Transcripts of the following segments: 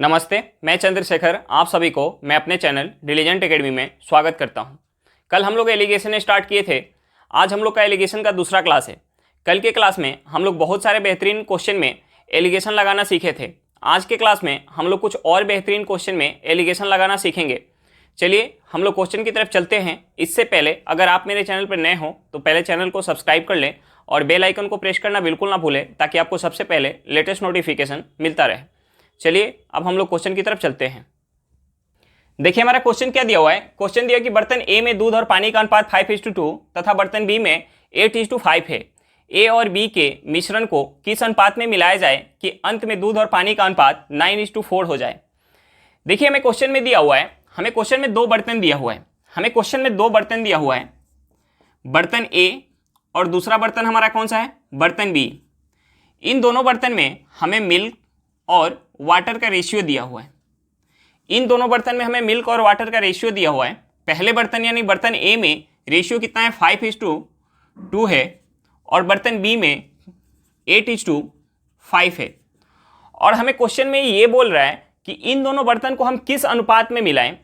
नमस्ते, मैं चंद्रशेखर आप सभी को मैं अपने चैनल डिलीजेंट एकेडमी में स्वागत करता हूं। कल हम लोग एलिगेशन स्टार्ट किए थे। आज हम लोग का एलिगेशन का दूसरा क्लास है। कल के क्लास में हम लोग बहुत सारे बेहतरीन क्वेश्चन में एलिगेशन लगाना सीखे थे। आज के क्लास में हम लोग कुछ और बेहतरीन क्वेश्चन में एलिगेशन लगाना सीखेंगे। चलिए हम लोग क्वेश्चन की तरफ चलते हैं। इससे पहले अगर आप मेरे चैनल पर नए हो तो पहले चैनल को सब्सक्राइब कर लें और बेल आइकन को प्रेस करना बिल्कुल ना भूलें, ताकि आपको सबसे पहले लेटेस्ट नोटिफिकेशन मिलता रहे। चलिए अब हम लोग क्वेश्चन की तरफ चलते हैं। देखिए हमारा क्वेश्चन क्या दिया हुआ है। क्वेश्चन दिया कि बर्तन ए में दूध और पानी का अनुपात 5:2 तथा बर्तन बी में 8:5 है। ए और बी के मिश्रण को किस अनुपात में मिलाया जाए कि अंत में दूध और पानी का अनुपात 9:4 हो जाए। देखिए हमें क्वेश्चन में दिया हुआ है, हमें क्वेश्चन में दो बर्तन दिया हुआ है। बर्तन ए और दूसरा बर्तन हमारा कौन सा है, बर्तन बी। इन दोनों बर्तन में हमें मिल्क और वाटर का रेशियो दिया हुआ है। पहले बर्तन यानी बर्तन ए में रेशियो कितना है, 5:2 है और बर्तन बी में 8:5 है। और हमें क्वेश्चन में ये बोल रहा है कि इन दोनों बर्तन को हम किस अनुपात में मिलाएं,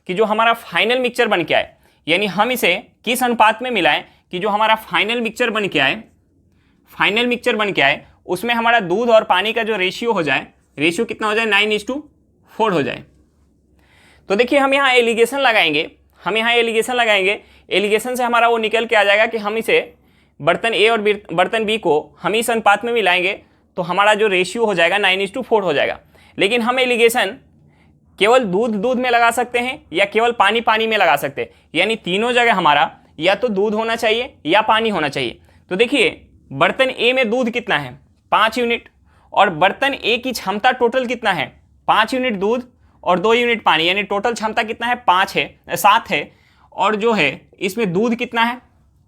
कि जो हमारा फाइनल मिक्सचर बन के आए। यानी हम इसे किस अनुपात में मिलाएं कि जो हमारा फाइनल मिक्सचर बन के आए उसमें हमारा दूध और पानी का जो रेशियो हो जाए, रेशियो कितना हो जाए, 9:4 हो जाए। तो देखिए हम यहाँ एलिगेशन लगाएंगे। एलिगेशन से हमारा वो निकल के आ जाएगा कि हम इसे बर्तन ए और बर्तन बी को हम इस अनुपात में मिलाएंगे तो हमारा जो रेशियो हो जाएगा 9:4 हो जाएगा। लेकिन हम एलिगेशन केवल दूध में लगा सकते हैं या केवल पानी में लगा सकते हैं। यानी तीनों जगह हमारा या तो दूध होना चाहिए या पानी होना चाहिए। तो देखिए बर्तन ए में दूध कितना है, 5 यूनिट, और बर्तन ए की क्षमता टोटल कितना है, 5 यूनिट दूध और 2 यूनिट पानी। यानी टोटल क्षमता कितना है, 7 है। और जो है इसमें दूध कितना है,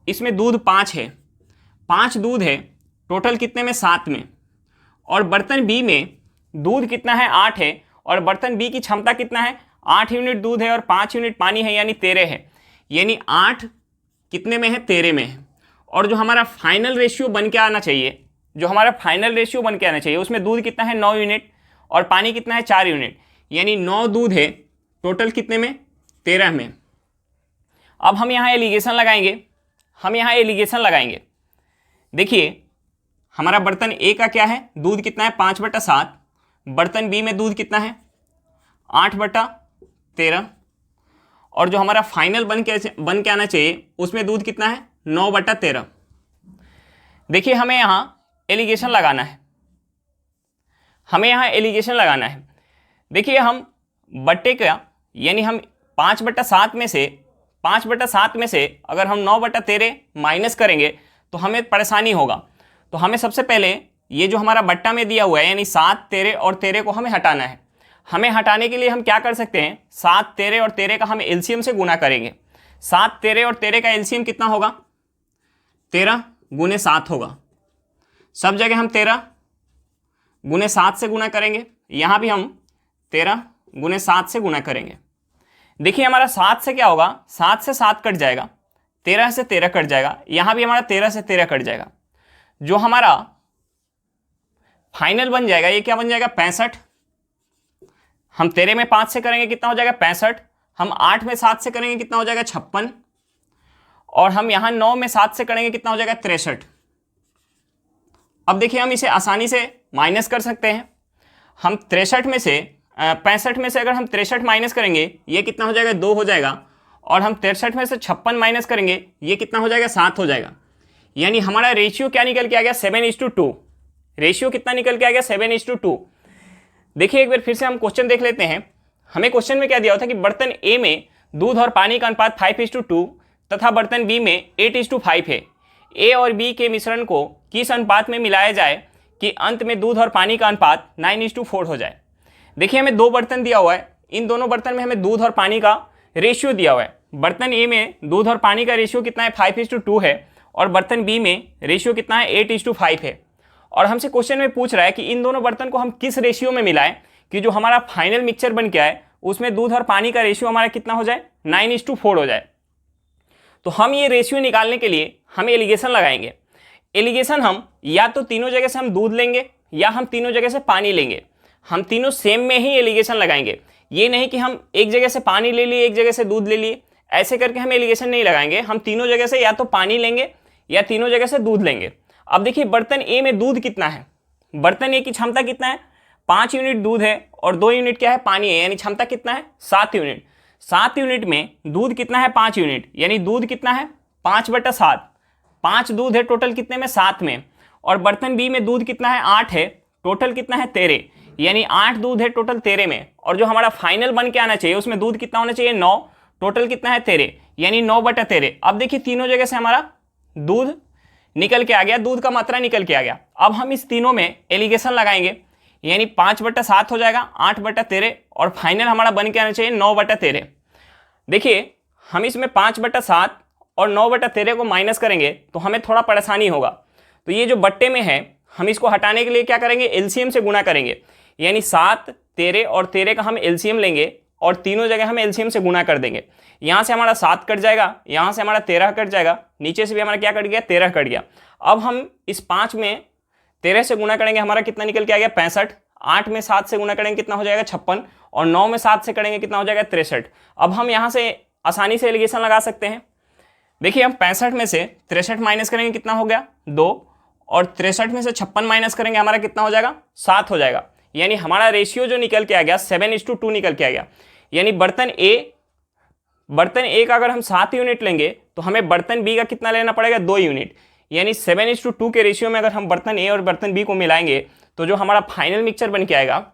इसमें दूध 5 है, 5 दूध है टोटल कितने में, 7 में। और बर्तन बी में दूध कितना है, 8 है, और बर्तन बी की क्षमता कितना है, 8 यूनिट दूध है और 5 यूनिट पानी है, यानी 13 है। यानी 8 कितने में है, 13 में है। और जो हमारा फाइनल रेशियो बन के आना चाहिए, उसमें दूध कितना है, 9 यूनिट, और पानी कितना है, 4 यूनिट। यानी 9 दूध है टोटल कितने में, 13 में। अब हम यहाँ एलिगेशन लगाएंगे। देखिए हमारा बर्तन ए का क्या है, दूध कितना है, 5/7। बर्तन बी में दूध कितना है, 8/13। और जो हमारा फाइनल बन के आना चाहिए उसमें दूध कितना है, 9/13। देखिए हमें यहाँ एलिगेशन लगाना है। देखिए हम बट्टे का यानी हम 5/7 में से अगर हम 9/13 माइनस करेंगे तो हमें परेशानी होगा। तो हमें सबसे पहले ये जो हमारा बट्टा में दिया हुआ है यानी 7, 13 और 13 को हमें हटाना है। हमें हटाने के लिए हम क्या कर सकते हैं, 7, 13 और 13 का हम एलसीएम से गुना करेंगे। 7, 13 और 13 का एलसीएम कितना होगा, 13 × 7 होगा। सब जगह हम 13 × 7 से गुना करेंगे, यहाँ भी हम 13 × 7 से गुना करेंगे। देखिए हमारा 7 से क्या होगा, 7 से 7 कट जाएगा, 13 से 13 कट जाएगा, यहाँ भी हमारा 13 से 13 कट जाएगा। जो हमारा फाइनल बन जाएगा ये क्या बन जाएगा, 65। हम 13 में 5 से करेंगे कितना हो जाएगा, 65। हम 8 में 7 से करेंगे कितना हो जाएगा, 56। और हम यहाँ 9 में 7 से करेंगे कितना हो जाएगा, 63। अब देखिए हम इसे आसानी से माइनस कर सकते हैं। हम 65 में से अगर हम 63 माइनस करेंगे ये कितना हो जाएगा, 2 हो जाएगा। और हम 63 में से 56 माइनस करेंगे ये कितना हो जाएगा, 7 हो जाएगा। यानी हमारा रेशियो क्या निकल के आ गया, 7:2। रेशियो कितना निकल के आ गया, 7:2। देखिए एक बार फिर से हम क्वेश्चन देख लेते हैं। हमें क्वेश्चन में क्या दिया हुआ था कि बर्तन ए में दूध और पानी का अनुपात 5:2 तथा बर्तन बी में 8:5 है। ए और बी के मिश्रण को किस अनुपात में मिलाया जाए कि अंत में दूध और पानी का अनुपात 9:4 हो जाए। देखिए हमें दो बर्तन दिया हुआ है, इन दोनों बर्तन में हमें दूध और पानी का रेशियो दिया हुआ है। बर्तन ए में दूध और पानी का रेशियो कितना है, 5:2 है, और बर्तन बी में रेशियो कितना है, 8:5 है। और हमसे क्वेश्चन में पूछ रहा है कि इन दोनों बर्तन को हम किस रेशियो में मिलाएं कि जो हमारा फाइनल मिक्सचर बन के आए उसमें दूध और पानी का रेशियो हमारा कितना हो जाए, 9:4 हो जाए। तो हम ये रेशियो निकालने के लिए हम एलिगेशन लगाएंगे। एलिगेशन हम या तो तीनों जगह से हम दूध लेंगे या हम तीनों जगह से पानी लेंगे। हम तीनों सेम में ही एलिगेशन लगाएंगे। ये नहीं कि हम एक जगह से पानी ले लिए, एक जगह से दूध ले लिए, ऐसे करके हम एलिगेशन नहीं लगाएंगे। हम तीनों जगह से या तो पानी लेंगे या तीनों जगह से दूध लेंगे। अब देखिए बर्तन ए में दूध कितना है, बर्तन ए की क्षमता कितना है, 5 यूनिट दूध है और 2 यूनिट क्या है, पानी है, यानी क्षमता कितना है, 7 यूनिट। 7 यूनिट में दूध कितना है, 5 यूनिट, यानी दूध कितना है 5/7। 5 दूध है टोटल कितने में, 7 में। और बर्तन बी में दूध कितना है, 8 है, टोटल कितना है 13, यानी 8 दूध है टोटल 13 में। और जो हमारा फाइनल बन के आना चाहिए उसमें दूध कितना होना चाहिए, 9, टोटल कितना है 13, यानी 9/13। अब देखिए तीनों जगह से हमारा दूध निकल के आ गया, दूध का मात्रा निकल के आ गया। अब हम इस तीनों में एलिगेशन लगाएंगे, यानी 5/7 हो जाएगा, 8/13, और फाइनल हमारा बन के आना चाहिए 9/13। देखिए हम इसमें 5/7 और 9/13 को माइनस करेंगे तो हमें थोड़ा परेशानी होगा। तो ये जो बट्टे में है हम इसको हटाने के लिए क्या करेंगे, एलसीएम से गुणा करेंगे, यानी 7, 13 और 13 का हम एलसीएम लेंगे और तीनों जगह हम एलसीएम से गुणा कर देंगे। यहाँ से हमारा 7 कट जाएगा, यहाँ से हमारा 13 कट जाएगा, नीचे से भी हमारा क्या कट गया, 13 कट गया। अब हम इस 5 में 13 से गुणा करेंगे, हमारा कितना निकल के आ गया, 65। 8 में 7 से गुणा करेंगे कितना हो जाएगा, 56। और 9 में 7 से करेंगे कितना हो जाएगा, 63। अब हम यहाँ से आसानी से एलिगेशन लगा सकते हैं। देखिए हम 65 में से 63 माइनस करेंगे कितना हो गया, 2, और 63 में से 56 माइनस करेंगे हमारा कितना हो जाएगा, 7 हो जाएगा। यानी हमारा रेशियो जो निकल के आ गया 7:2 निकल के आ गया। यानी बर्तन ए का अगर हम 7 यूनिट लेंगे तो हमें बर्तन बी का कितना लेना पड़ेगा, 2 यूनिट। यानी 7:2 के रेशियो में अगर हम बर्तन ए और बर्तन बी को मिलाएंगे तो जो हमारा फाइनल मिक्सचर बन के आएगा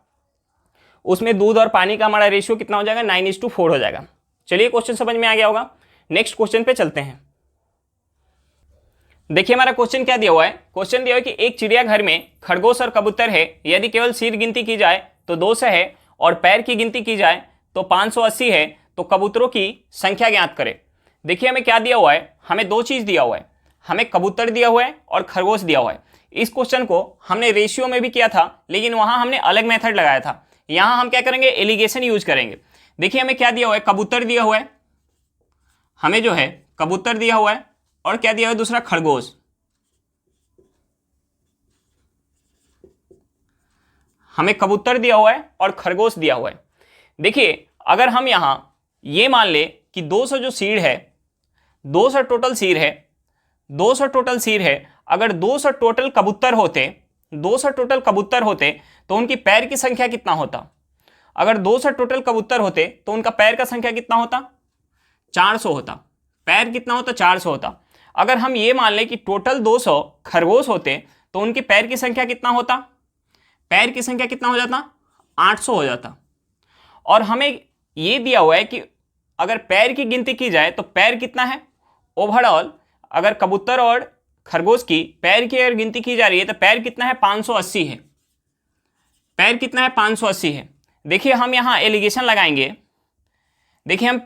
उसमें दूध और पानी का हमारा रेशियो कितना हो जाएगा, 9:4 हो जाएगा। चलिए क्वेश्चन समझ में आ गया होगा। नेक्स्ट क्वेश्चन पे चलते हैं। देखिए हमारा क्वेश्चन क्या दिया हुआ है, क्वेश्चन दिया हुआ है कि एक चिड़ियाघर में खरगोश और कबूतर है, यदि केवल सिर गिनती की जाए तो 200 है और पैर की गिनती की जाए तो 580 है, तो कबूतरों की संख्या ज्ञात करें। देखिए हमें क्या दिया हुआ है, हमें 2 चीज दिया हुआ है, हमें कबूतर दिया हुआ है और खरगोश दिया हुआ है। इस क्वेश्चन को हमने रेशियो में भी किया था लेकिन वहां हमने अलग मेथड लगाया था। यहां हम क्या करेंगे, एलिगेशन यूज करेंगे। देखिए हमें क्या दिया हुआ है, कबूतर दिया हुआ है, हमें जो है कबूतर दिया हुआ है, और क्या दिया हुआ है दूसरा, खरगोश। हमें कबूतर दिया हुआ है और खरगोश दिया हुआ है। देखिए अगर हम यहां ये मान ले कि 200 जो सीड है, 200 टोटल सीड है, 200 टोटल सीड है, अगर 200 टोटल कबूतर होते, 200 टोटल कबूतर होते तो उनकी पैर की संख्या कितना होता। अगर 200 टोटल कबूतर होते तो उनका पैर का संख्या कितना होता, 400 होता। पैर कितना होता, 400 होता। अगर हम ये मान लें कि टोटल 200 खरगोश होते तो उनके पैर की संख्या कितना होता, पैर की संख्या कितना हो जाता, 800 हो जाता। और हमें ये दिया हुआ है कि अगर पैर की गिनती की जाए तो पैर कितना है ओवरऑल, अगर कबूतर और खरगोश की पैर की अगर गिनती की जा रही है तो पैर कितना है, 580 है। पैर कितना है, 580 है। देखिए हम यहाँ एलिगेशन लगाएंगे। देखिए हम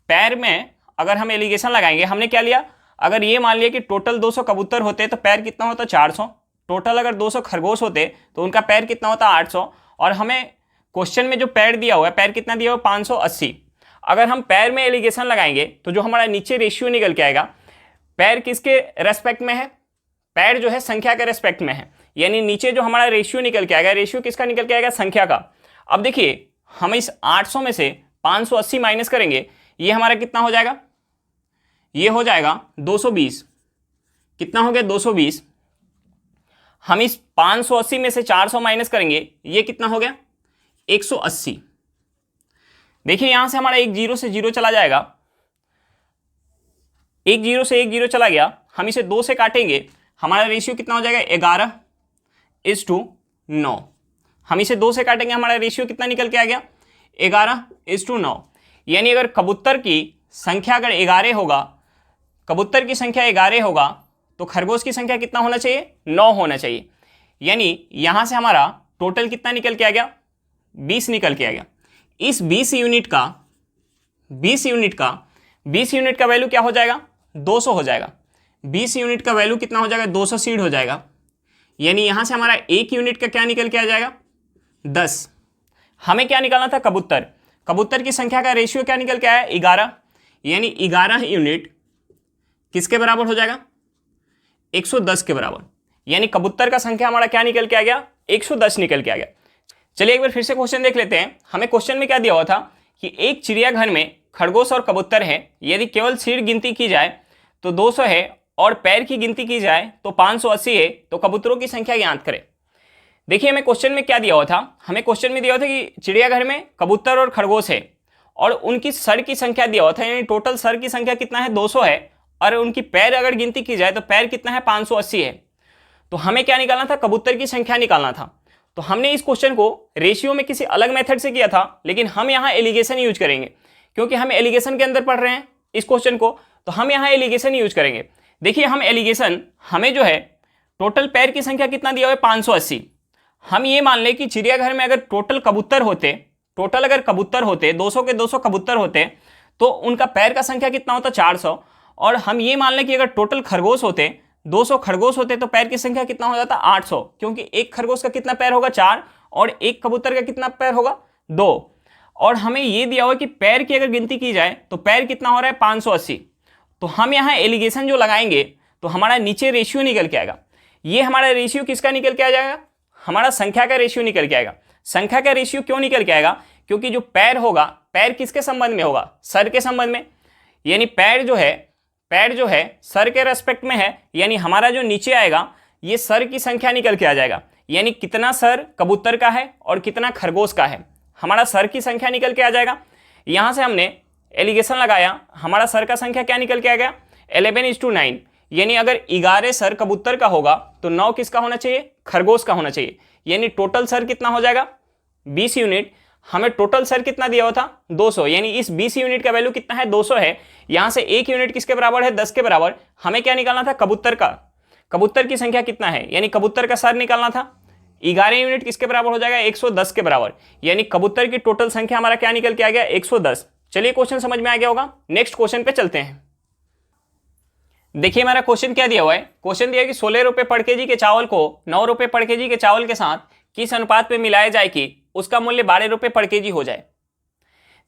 पैर में अगर हम एलिगेशन लगाएंगे, हमने क्या लिया, अगर ये मान लिया कि टोटल 200 कबूतर होते तो पैर कितना होता, 400। टोटल अगर 200 खरगोश होते तो उनका पैर कितना होता, 800। और हमें क्वेश्चन में जो पैर दिया हुआ है, पैर कितना दिया हुआ, 580। अगर हम पैर में एलिगेशन लगाएंगे तो जो हमारा नीचे रेशियो निकल के आएगा, पैर किसके रेस्पेक्ट में है, पैर जो है संख्या के रेस्पेक्ट में है, यानी नीचे जो हमारा रेशियो निकल के आएगा, रेशियो किसका निकल के आएगा, संख्या का। अब देखिए हम इस 800 में से 580 माइनस करेंगे, ये हमारा कितना हो जाएगा, ये हो जाएगा 220। कितना हो गया, 220। हम इस 580 में से 400 माइनस करेंगे, ये कितना हो गया, 180। देखिए यहां से हमारा एक 0 से 0 चला जाएगा, एक 0 से एक 0 चला गया। हम इसे 2 से काटेंगे, हमारा रेशियो कितना हो जाएगा, 11:9। हम इसे 2 से काटेंगे, हमारा रेशियो कितना निकल के आ गया, 11:9। यानी अगर कबूतर की संख्या अगर 11 होगा, कबूतर की संख्या 11 होगा तो खरगोश की संख्या कितना होना चाहिए, 9 होना चाहिए। यानी यहां से हमारा टोटल कितना निकल के आ गया, 20 निकल के आ गया। इस 20 यूनिट का वैल्यू क्या हो जाएगा, 200 हो जाएगा। 20 यूनिट का वैल्यू कितना हो जाएगा, 200 सीड हो जाएगा। यानी यहां से हमारा 1 यूनिट का क्या निकल के आ जाएगा, 10। हमें क्या निकालना था, कबूतर की संख्या का रेशियो क्या निकल के आया, 11। यानी 11 यूनिट किसके बराबर हो जाएगा, 110 के बराबर। यानी कबूतर का संख्या हमारा क्या निकल के आ गया, 110 निकल के आ गया। चलिए एक बार फिर से क्वेश्चन देख लेते हैं। हमें क्वेश्चन में क्या दिया हुआ था कि एक चिड़ियाघर में खरगोश और कबूतर है, यदि केवल सिर गिनती की जाए तो 200 है और पैर की गिनती की जाए तो 580 है, तो कबूतरों की संख्या ज्ञात करें। देखिए हमें क्वेश्चन में क्या दिया हुआ था, हमें क्वेश्चन में दिया हुआ था कि चिड़ियाघर में कबूतर और खरगोश है और उनकी सर की संख्या दिया हुआ था, यानी टोटल सर की संख्या कितना है 200 है, और उनकी पैर अगर गिनती की जाए तो पैर कितना है 580 है। तो हमें क्या निकालना था, कबूतर की संख्या निकालना था। तो हमने इस क्वेश्चन को रेशियो में किसी अलग मेथड से किया था, लेकिन हम यहाँ एलिगेशन यूज करेंगे क्योंकि हम एलिगेशन के अंदर पढ़ रहे हैं इस क्वेश्चन को, तो हम यहाँ एलिगेशन यूज करेंगे। देखिए हम एलिगेशन, हमें जो है टोटल पैर की संख्या कितना दिया हुआ है 580। हम ये मान लें कि चिड़ियाघर में अगर टोटल कबूतर होते, टोटल अगर कबूतर होते 200 के 200 कबूतर होते तो उनका पैर का संख्या कितना होता 400। और हम ये मान लें कि अगर टोटल खरगोश होते 200 खरगोश होते तो पैर की संख्या कितना हो जाता 800, क्योंकि एक खरगोश का कितना पैर होगा 4 और एक कबूतर का कितना पैर होगा 2। और हमें ये दिया हुआ कि पैर की अगर गिनती की जाए तो पैर कितना हो रहा है 580। तो हम यहाँ एलिगेशन जो लगाएंगे तो हमारा नीचे रेशियो निकल के आएगा। ये हमारा रेशियो किसका निकल के आ जाएगा, हमारा संख्या का रेशियो निकल के आएगा। संख्या का रेशियो क्यों निकल के आएगा, क्योंकि जो पैर होगा, पैर किसके संबंध में होगा, सर के संबंध में, यानी पैर जो है सर के रेस्पेक्ट में है, यानी हमारा जो नीचे आएगा ये सर की संख्या निकल के आ जाएगा, यानी कितना सर कबूतर का है और कितना खरगोश का है, हमारा सर की संख्या निकल के आ जाएगा। यहाँ से हमने एलिगेशन लगाया, हमारा सर का संख्या क्या निकल के आ गया 11:9, यानी अगर 11 सर कबूतर का होगा तो 9 किसका होना चाहिए, खरगोश का होना चाहिए, यानी टोटल सर कितना हो जाएगा 20 यूनिट। हमें टोटल सर कितना दिया हुआ था 200, यानी इस 20 यूनिट का वैल्यू कितना है 200 है। यहां से 1 यूनिट किसके बराबर है 10 के बराबर। हमें क्या निकालना था कबूतर का, कबूतर की संख्या कितना है, यानी कबूतर का सर निकालना था। 11 यूनिट किसके बराबर हो जाएगा 110 के बराबर, यानी कबूतर की टोटल संख्या हमारा क्या निकल के आ गया 110। चलिए क्वेश्चन समझ में आ गया होगा, नेक्स्ट क्वेश्चन पे चलते हैं। देखिए हमारा क्वेश्चन क्या दिया हुआ है, क्वेश्चन दिया है कि 16 रुपए पर केजी के चावल को 9 रुपए पर केजी के चावल के साथ किस अनुपात में मिलाया जाए कि उसका मूल्य 12 रुपए पर केजी हो जाए।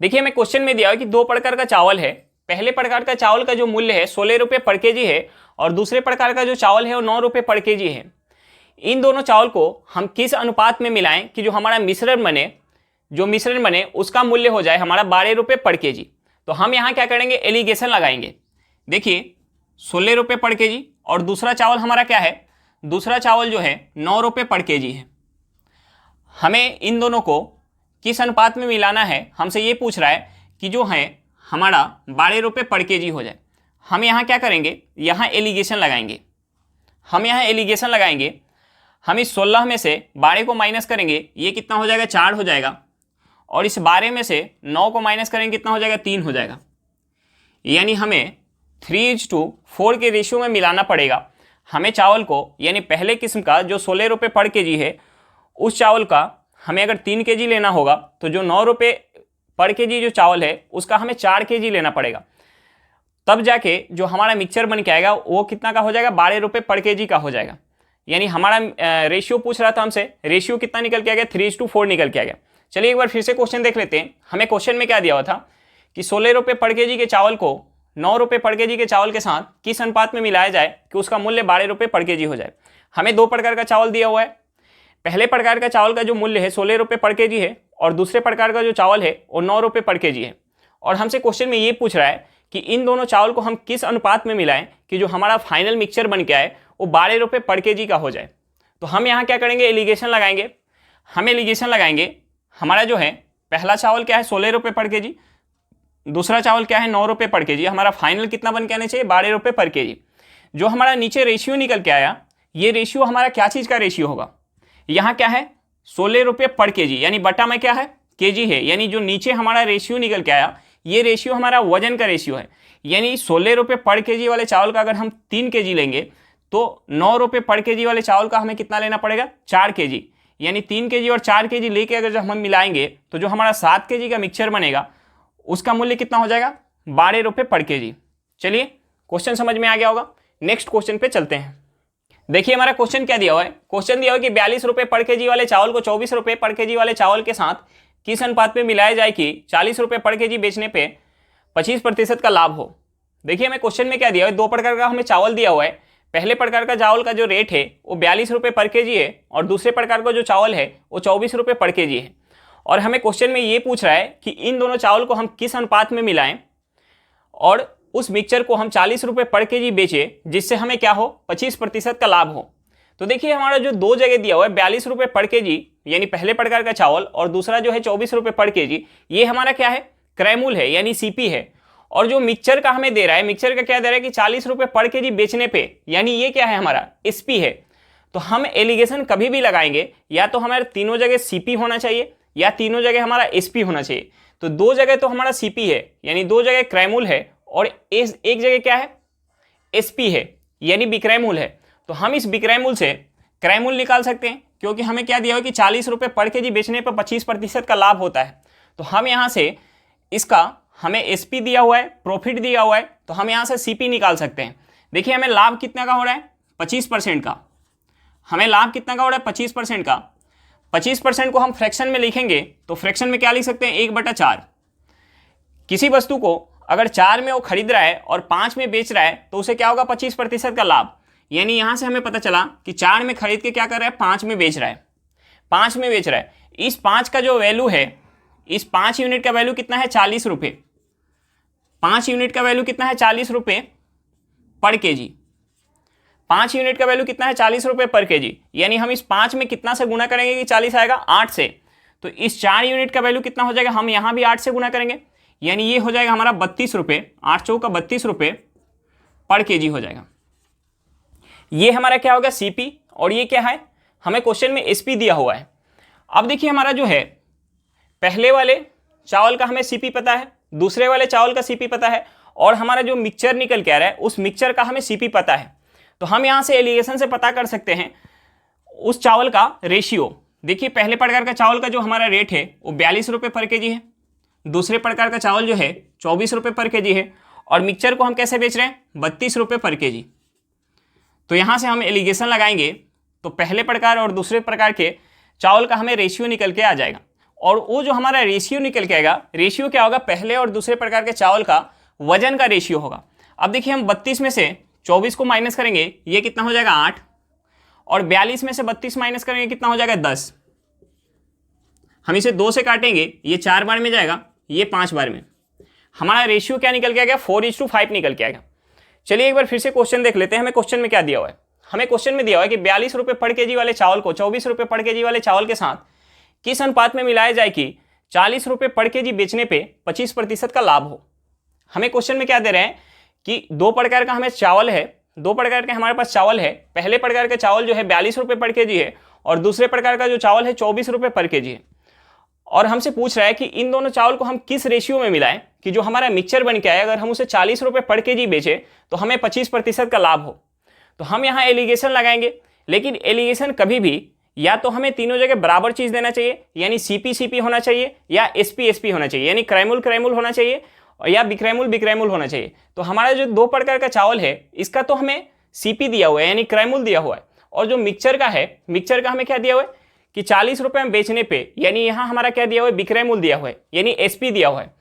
देखिए हमें क्वेश्चन में दिया है कि दो प्रकार का चावल है, पहले प्रकार का चावल का जो मूल्य है 16 रुपए पर केजी है और दूसरे प्रकार का जो चावल है वो 9 रुपए पर केजी है। इन दोनों चावल को हम किस अनुपात में मिलाएं कि जो हमारा मिश्रण बने उसका मूल्य हो जाए हमारा 12 रुपए पर केजी। तो हम यहाँ क्या करेंगे एलिगेशन लगाएंगे। देखिए 16 रुपए पर केजी और दूसरा चावल हमारा क्या है, दूसरा चावल जो है 9 रुपए पर केजी है। हमें इन दोनों को किस अनुपात में मिलाना है, हमसे ये पूछ रहा है कि जो है हमारा 12 रुपए पर केजी हो जाए। हम यहाँ क्या करेंगे, यहाँ एलिगेशन लगाएंगे। हम इस 16 में से 12 को माइनस करेंगे, ये कितना हो जाएगा 4 हो जाएगा, और इस 12 में से 9 को माइनस करेंगे कितना हो जाएगा 3 हो जाएगा। यानी हमें 3:4 के रेशियो में मिलाना पड़ेगा। हमें चावल को, यानी पहले किस्म का जो 16 रुपए पर केजी है उस चावल का हमें अगर 3 केजी लेना होगा तो जो 9 रुपए पर केजी जो चावल है उसका हमें 4 केजी लेना पड़ेगा, तब जाके जो हमारा मिक्सचर बन के आएगा वो कितना का हो जाएगा 12 रुपए पर केजी का हो जाएगा। यानी हमारा रेशियो पूछ रहा था हमसे, रेशियो कितना निकल के आ गया 3:4 निकल के आ गया। चलिए एक बार फिर से क्वेश्चन देख लेते हैं। हमें क्वेश्चन में क्या दिया हुआ था कि 16 रुपए पर केजी के चावल को 9 रुपए पर केजी के चावल के साथ किस अनुपात में मिलाया जाए कि उसका मूल्य 12 रुपए पर केजी हो जाए। हमें दो प्रकार का चावल दिया हुआ है, पहले प्रकार का चावल का जो मूल्य है 16 रुपए पर केजी है और दूसरे प्रकार का जो चावल है वो 9 रुपए पर केजी है। और हमसे क्वेश्चन में ये पूछ रहा है कि इन दोनों चावल को हम किस अनुपात में मिलाएं कि जो हमारा फाइनल मिक्सचर बन के आए वो 12 रुपए पर केजी का हो जाए। तो हम यहाँ क्या करेंगे एलिगेशन लगाएंगे। हमारा जो है पहला चावल क्या है 16 रुपए पर केजी, दूसरा चावल क्या है 9 रुपए पर केजी। हमारा फाइनल कितना बन के आना चाहिए 12 रुपए पर केजी। जो हमारा नीचे रेशियो निकल के आया, ये रेशियो हमारा क्या चीज़ का रेशियो होगा, यहाँ क्या है 16 रुपए पर केजी, यानी बटा में क्या है केजी है, यानी जो नीचे हमारा रेशियो निकल के आया ये रेशियो हमारा वजन का रेशियो है। यानी 16 रुपए पर केजी वाले चावल का अगर हम 3 केजी लेंगे तो 9 रुपए पर केजी वाले चावल का हमें कितना लेना पड़ेगा 4 केजी। यानी 3 केजी और 4 केजी लेके अगर जब हम मिलाएंगे तो जो हमारा 7 केजी का मिक्सचर बनेगा उसका मूल्य कितना हो जाएगा 12 रुपए पर केजी। चलिए क्वेश्चन समझ में आ गया होगा, नेक्स्ट क्वेश्चन पे चलते हैं। देखिए हमारा क्वेश्चन क्या दिया हुआ है, क्वेश्चन दिया हुआ है कि 42 रुपए पर केजी वाले चावल को 24 रुपए पर केजी वाले चावल के साथ किस अनुपात में मिलाया जाए कि 40 रुपए पर केजी बेचने पे 25% का लाभ हो। देखिए हमें क्वेश्चन में क्या दिया हुआ है, दो प्रकार का हमें चावल दिया हुआ है, पहले प्रकार का चावल का जो रेट है वो 42 रुपये पर केजी है और दूसरे प्रकार का जो चावल है वो 24 रुपये पर केजी है। और हमें क्वेश्चन में ये पूछ रहा है कि इन दोनों चावल को हम किस अनुपात में मिलाएं और उस मिक्सचर को हम 40 रुपये पर केजी बेचें जिससे हमें क्या हो, 25% का लाभ हो। तो देखिए हमारा जो दो जगह दिया हुआ है 42 रुपये पर केजी यानी पहले प्रकार का चावल और दूसरा जो है 24 रुपये पर केजी, ये हमारा क्या है, क्रय मूल्य है यानी सीपी है। और जो मिक्सचर का हमें दे रहा है, मिक्सचर का क्या दे रहा है कि 40 रुपये पर केजी बेचने पे, यानी ये क्या है हमारा एसपी है। तो हम एलिगेशन कभी भी लगाएंगे या तो हमारे तीनों जगह सीपी होना चाहिए या तीनों जगह हमारा एसपी होना चाहिए। तो दो जगह तो हमारा सीपी है यानी दो जगह क्रय मूल्य है और एक जगह क्या है, एसपी है यानी विक्रय मूल्य है। तो हम इस विक्रय मूल्य से क्रय मूल्य निकाल सकते हैं क्योंकि हमें क्या दिया हुआ कि 40 रुपये पर केजी बेचने पर 25% का लाभ होता है। तो हम यहाँ से इसका हमें एसपी दिया हुआ है, प्रॉफिट दिया हुआ है, तो हम यहाँ से सीपी निकाल सकते हैं। देखिए हमें लाभ कितना का हो रहा है, 25% का। हमें लाभ कितना का हो रहा है, 25% का। 25% को हम फ्रैक्शन में लिखेंगे तो फ्रैक्शन में क्या लिख सकते हैं, 1/4। किसी वस्तु को अगर 4 में वो खरीद रहा है और 5 में बेच रहा है तो उसे क्या होगा, 25% का लाभ। यानी यहाँ से हमें पता चला कि 4 में खरीद के क्या कर रहा है, 5 में बेच रहा है, 5 में बेच रहा है। इस 5 का जो वैल्यू है, इस 5 यूनिट का वैल्यू कितना है, 40 रुपये। 5 यूनिट का वैल्यू कितना है, 40 रुपये पर केजी। 5 यूनिट का वैल्यू कितना है, 40 रुपये पर केजी। यानी हम इस 5 में कितना से गुना करेंगे कि 40 आएगा, 8 से। तो इस 4 यूनिट का वैल्यू कितना हो जाएगा, हम यहाँ भी 8 से गुना करेंगे, यानी ये हो जाएगा हमारा 32 रुपये, 8 चौका 32 रुपये पर केजी हो जाएगा। ये हमारा क्या होगा, सीपी। और ये क्या है, हमें क्वेश्चन में एसपी दिया हुआ है। अब देखिए हमारा जो है पहले वाले चावल का हमें सीपी पता है, दूसरे वाले चावल का सीपी पता है, और हमारा जो मिक्सचर निकल के आ रहा है उस मिक्सचर का हमें सीपी पता है। तो हम यहाँ से एलिगेशन से पता कर सकते हैं उस चावल का रेशियो। देखिए पहले प्रकार का चावल का जो हमारा रेट है वो 42 रुपये पर केजी है, दूसरे प्रकार का चावल जो है 24 रुपये पर केजी है, और मिक्सचर को हम कैसे बेच रहे हैं, 32 रुपये पर केजी। तो यहाँ से हम एलिगेशन लगाएंगे तो पहले प्रकार और दूसरे प्रकार के चावल का हमें रेशियो निकल के आ जाएगा। और वो जो हमारा रेशियो निकल के आएगा, रेशियो क्या होगा, पहले और दूसरे प्रकार के चावल का वजन का रेशियो होगा। अब देखिए हम 32 में से 24 को माइनस करेंगे, ये कितना हो जाएगा, 8। और 42 में से 32 माइनस करेंगे, कितना हो जाएगा, 10। हम इसे 2 से काटेंगे, ये 4 बार में जाएगा, ये 5 बार में। हमारा रेशियो क्या निकल के आ गया, 4:5 निकल के आएगा। चलिए एक बार फिर से क्वेश्चन देख लेते हैं, हमें क्वेश्चन में क्या दिया हुआ है। हमें क्वेश्चन में दिया हुआ है कि 42 रुपये पर केजी वाले चावल को 24 रुपये पर केजी वाले चावल के साथ किस अनुपात में मिलाया जाए कि 40 रुपये पर केजी बेचने पे 25% का लाभ हो। हमें क्वेश्चन में क्या दे रहे हैं कि दो प्रकार का हमें चावल है, दो प्रकार के हमारे पास चावल है। पहले प्रकार का चावल जो है 42 रुपये पर केजी है और दूसरे प्रकार का जो चावल है 24 रुपये पर केजी है। और हमसे पूछ रहा है कि इन दोनों चावल को हम किस रेशियो में मिलाएं कि जो हमारा मिक्सचर बन के आए, अगर हम उसे 40 रुपये पर केजी बेचे तो हमें 25% का लाभ हो। तो हम यहाँ एलिगेशन लगाएंगे, लेकिन एलिगेशन कभी भी या तो हमें तीनों जगह बराबर चीज देना चाहिए, यानी सीपी सीपी होना चाहिए, या एसपी एसपी होना चाहिए, यानी क्रयमूल क्रयमूल होना चाहिए, या विक्रयमूल विक्रयमूल होना चाहिए। तो हमारा जो दो प्रकार का चावल है इसका तो हमें सीपी दिया हुआ है यानी क्रयमूल दिया हुआ है, और जो मिक्सचर का है, मिक्सचर का हमें क्या दिया हुआ है कि 40 रुपये में बेचने पे, यानी यहाँ हमारा क्या दिया हुआ है, विक्रय मूल्य दिया हुआ है यानी एसपी दिया हुआ है,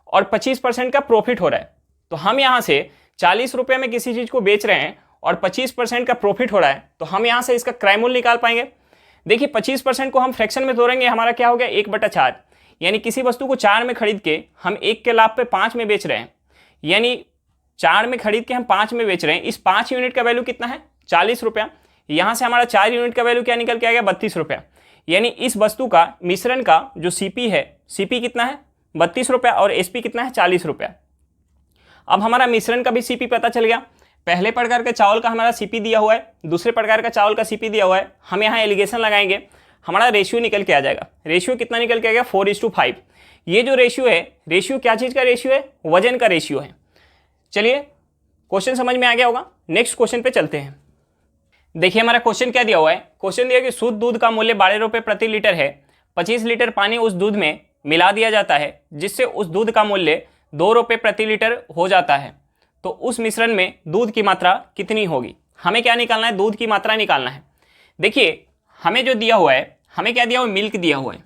और 25% का प्रॉफिट हो रहा है। तो हम यहाँ से 40 रुपये में किसी चीज को बेच रहे हैं और 25% का प्रॉफिट हो रहा है, तो हम यहाँ से इसका क्रय मूल्य निकाल पाएंगे। देखिए 25% को हम फ्रैक्शन में तोड़ेंगे, हमारा क्या हो गया, 1/4। यानी किसी वस्तु को 4 में खरीद के हम 1 के लाभ पे 5 में बेच रहे हैं, यानी 4 में खरीद के हम 5 में बेच रहे हैं। इस 5 यूनिट का वैल्यू कितना है, 40 रुपया। यहाँ से हमारा 4 यूनिट का वैल्यू क्या निकल के आ गया, 32 रुपया। यानी इस वस्तु का मिश्रण का जो सीपी है, सीपी कितना है, 32 रुपया, और एसपी कितना है, 40 रुपया। अब हमारा मिश्रण का भी सीपी पता चल गया। पहले प्रकार के चावल का हमारा सीपी दिया हुआ है, दूसरे प्रकार का चावल का सीपी दिया हुआ है। हम यहाँ एलिगेशन लगाएंगे, हमारा रेशियो निकल के आ जाएगा। रेशियो कितना निकल के आ गया, 4:5। ये जो रेशियो है, रेशियो क्या चीज़ का रेशियो है, वजन का रेशियो है। चलिए क्वेश्चन समझ में आ गया होगा, नेक्स्ट क्वेश्चन पे चलते हैं। देखिए हमारा क्वेश्चन क्या दिया हुआ है, क्वेश्चन दिया कि शुद्ध दूध का मूल्य 12 रुपये प्रति लीटर है। 25 लीटर पानी उस दूध में मिला दिया जाता है जिससे उस दूध का मूल्य 2 रुपये प्रति लीटर हो जाता है। तो उस मिश्रण में दूध की मात्रा कितनी होगी। हमें क्या निकालना है, दूध की मात्रा निकालना है। देखिए हमें जो दिया हुआ है, हमें क्या दिया हुआ है, मिल्क दिया हुआ है,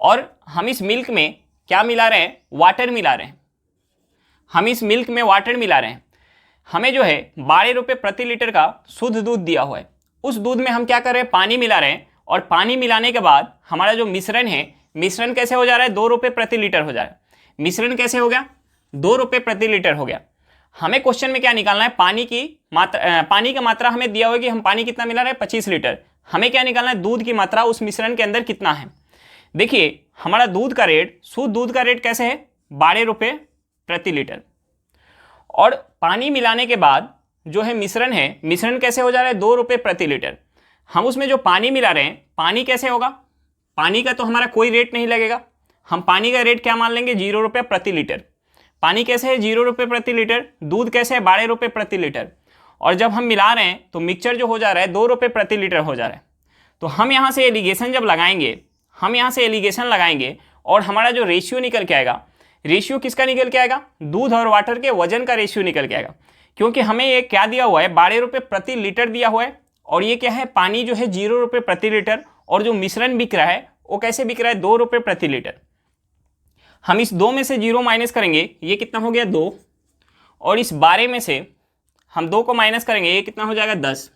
और हम इस मिल्क में क्या मिला रहे हैं, वाटर मिला रहे हैं। हम इस मिल्क में वाटर मिला रहे हैं। हमें जो है 12 रुपये प्रति लीटर का शुद्ध दूध दिया हुआ है। उस दूध में हम क्या कर रहे हैं, पानी मिला रहे हैं, और पानी मिलाने के बाद हमारा जो मिश्रण है, मिश्रण कैसे हो जा रहा है, 2 रुपये प्रति लीटर हो जा रहा है। मिश्रण कैसे हो गया, 2 रुपये प्रति लीटर हो गया। हमें क्वेश्चन में क्या निकालना है, पानी का मात्रा हमें दिया हुआ है कि हम पानी कितना मिला रहे हैं, 25 लीटर। हमें क्या निकालना है, दूध की मात्रा उस मिश्रण के अंदर कितना है। देखिए हमारा दूध का रेट, शुद्ध दूध का रेट कैसे है, 12 रुपये प्रति लीटर, और पानी मिलाने के बाद जो है मिश्रण है, मिश्रण कैसे हो जा रहा है, 2 रुपये प्रति लीटर। हम उसमें जो पानी मिला रहे हैं, पानी कैसे होगा, पानी का तो हमारा कोई रेट नहीं लगेगा, हम पानी का रेट क्या मान लेंगे, 0 रुपये प्रति लीटर। पानी कैसे है, 0 रुपये प्रति लीटर। दूध कैसे है, 12 रुपये प्रति लीटर। और जब हम मिला रहे हैं तो मिक्सचर जो हो जा रहा है 2 रुपये प्रति लीटर हो जा रहा है। तो हम यहाँ से एलिगेशन जब लगाएंगे, हम यहाँ से एलिगेशन लगाएंगे और हमारा जो रेशियो निकल के आएगा, रेशियो किसका निकल के आएगा, दूध और वाटर के वजन का रेशियो निकल के आएगा। क्योंकि हमें ये क्या दिया हुआ है, 12 रुपये प्रति लीटर दिया हुआ है, और ये क्या है, पानी जो है 0 रुपये प्रति लीटर, और जो मिश्रण बिक रहा है वो कैसे बिक रहा है, 2 रुपये प्रति लीटर। हम इस 2 में से 0 माइनस करेंगे, ये कितना हो गया, 2, और इस 12 में से हम 2 को माइनस करेंगे, ये कितना हो जाएगा, 10।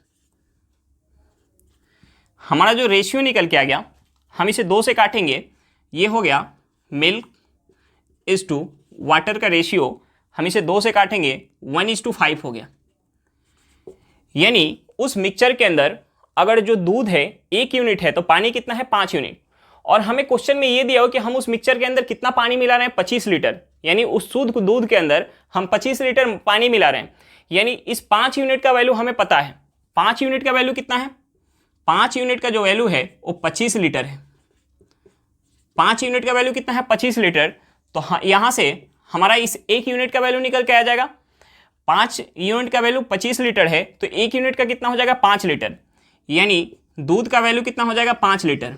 हमारा जो रेशियो निकल के आ गया, हम इसे 2 से काटेंगे, ये हो गया मिल्क इज टू वाटर का रेशियो, हम इसे 2 से काटेंगे 1:5 हो गया। यानी उस मिक्सचर के अंदर अगर जो दूध है 1 यूनिट है तो पानी कितना है, 5 यूनिट। और हमें क्वेश्चन में ये दिया हो कि हम उस मिक्सचर के अंदर कितना पानी मिला रहे हैं, 25 लीटर। यानी उस शुद्ध दूध के अंदर हम 25 लीटर पानी मिला रहे हैं। यानी इस 5 यूनिट का वैल्यू हमें पता है। 5 यूनिट का वैल्यू कितना है, 5 यूनिट का जो वैल्यू है वो 25 लीटर है। 5 यूनिट का वैल्यू कितना है, 25 लीटर। तो यहाँ से हमारा इस 1 यूनिट का वैल्यू निकल के आ जाएगा। 5 यूनिट का वैल्यू 25 लीटर है तो 1 यूनिट का कितना हो जाएगा, 5 लीटर। यानी दूध का वैल्यू कितना हो जाएगा, 5 लीटर।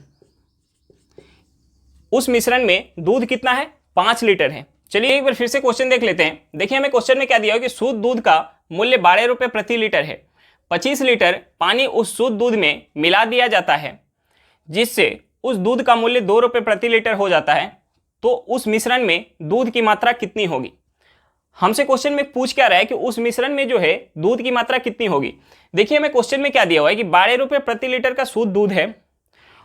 उस मिश्रण में दूध कितना है, 5 लीटर है। चलिए एक बार फिर से क्वेश्चन देख लेते हैं। देखिए हमें क्वेश्चन में क्या दिया है कि शुद्ध दूध का मूल्य 12 रुपये प्रति लीटर है। 25 लीटर पानी उस शुद्ध दूध में मिला दिया जाता है, जिससे उस दूध का मूल्य 2 रुपये प्रति लीटर हो जाता है। तो उस मिश्रण में दूध की मात्रा कितनी होगी। हमसे क्वेश्चन में पूछ क्या रहा है कि उस मिश्रण में जो है दूध की मात्रा कितनी होगी। देखिए हमें क्वेश्चन में क्या दिया हुआ है कि 12 रुपये प्रति लीटर का शुद्ध दूध है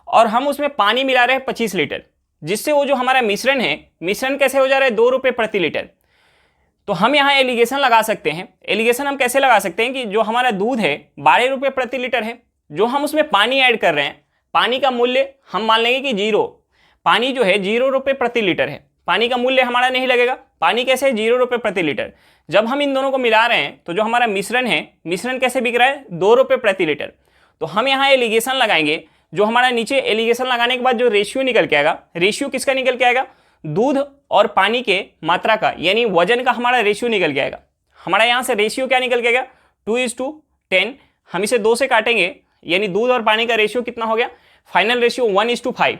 और हम उसमें पानी मिला रहे हैं 25 लीटर, जिससे वो जो हमारा मिश्रण है, मिश्रण कैसे हो जा रहा है, 2 रुपये प्रति लीटर। तो हम यहाँ एलिगेशन लगा सकते हैं। एलिगेशन हम कैसे लगा सकते हैं कि जो हमारा दूध है 12 रुपये प्रति लीटर है, जो हम उसमें पानी ऐड कर रहे हैं, पानी का मूल्य हम मान लेंगे कि 0। पानी जो है 0 रुपये प्रति लीटर है, पानी का मूल्य हमारा नहीं लगेगा। पानी कैसे है, 0 रुपये प्रति लीटर। जब हम इन दोनों को मिला रहे हैं तो जो हमारा मिश्रण है, मिश्रण कैसे बिक रहा है, 2 रुपये प्रति लीटर। तो हम यहाँ एलिगेशन लगाएंगे। जो हमारा नीचे एलिगेशन लगाने के बाद जो रेशियो निकल के आएगा, रेशियो किसका निकल के आएगा, दूध और पानी के मात्रा का, यानी वजन का हमारा रेशियो निकल के आएगा। हमारा यहाँ से रेशियो क्या निकल के आएगा, 2:10। हम इसे 2 से काटेंगे, यानी दूध और पानी का रेशियो कितना हो गया, फाइनल रेशियो 1:5।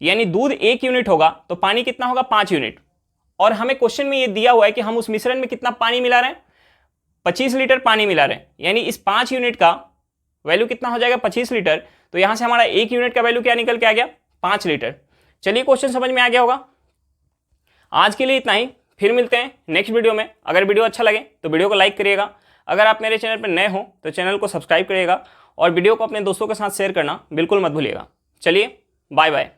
यानी दूध 1 यूनिट होगा तो पानी कितना होगा, 5 यूनिट। और हमें क्वेश्चन में ये दिया हुआ है कि हम उस मिश्रण में कितना पानी मिला रहे हैं, 25 लीटर पानी मिला रहे हैं। यानी इस 5 यूनिट का वैल्यू कितना हो जाएगा, 25 लीटर। तो यहाँ से हमारा 1 यूनिट का वैल्यू क्या निकल के आ गया, 5 लीटर। चलिए क्वेश्चन समझ में आ गया होगा। आज के लिए इतना ही, फिर मिलते हैं नेक्स्ट वीडियो में। अगर वीडियो अच्छा लगे तो वीडियो को लाइक करिएगा। अगर आप मेरे चैनल पर नए हो तो चैनल को सब्सक्राइब करिएगा और वीडियो को अपने दोस्तों के साथ शेयर करना बिल्कुल मत भूलिएगा। चलिए बाय बाय।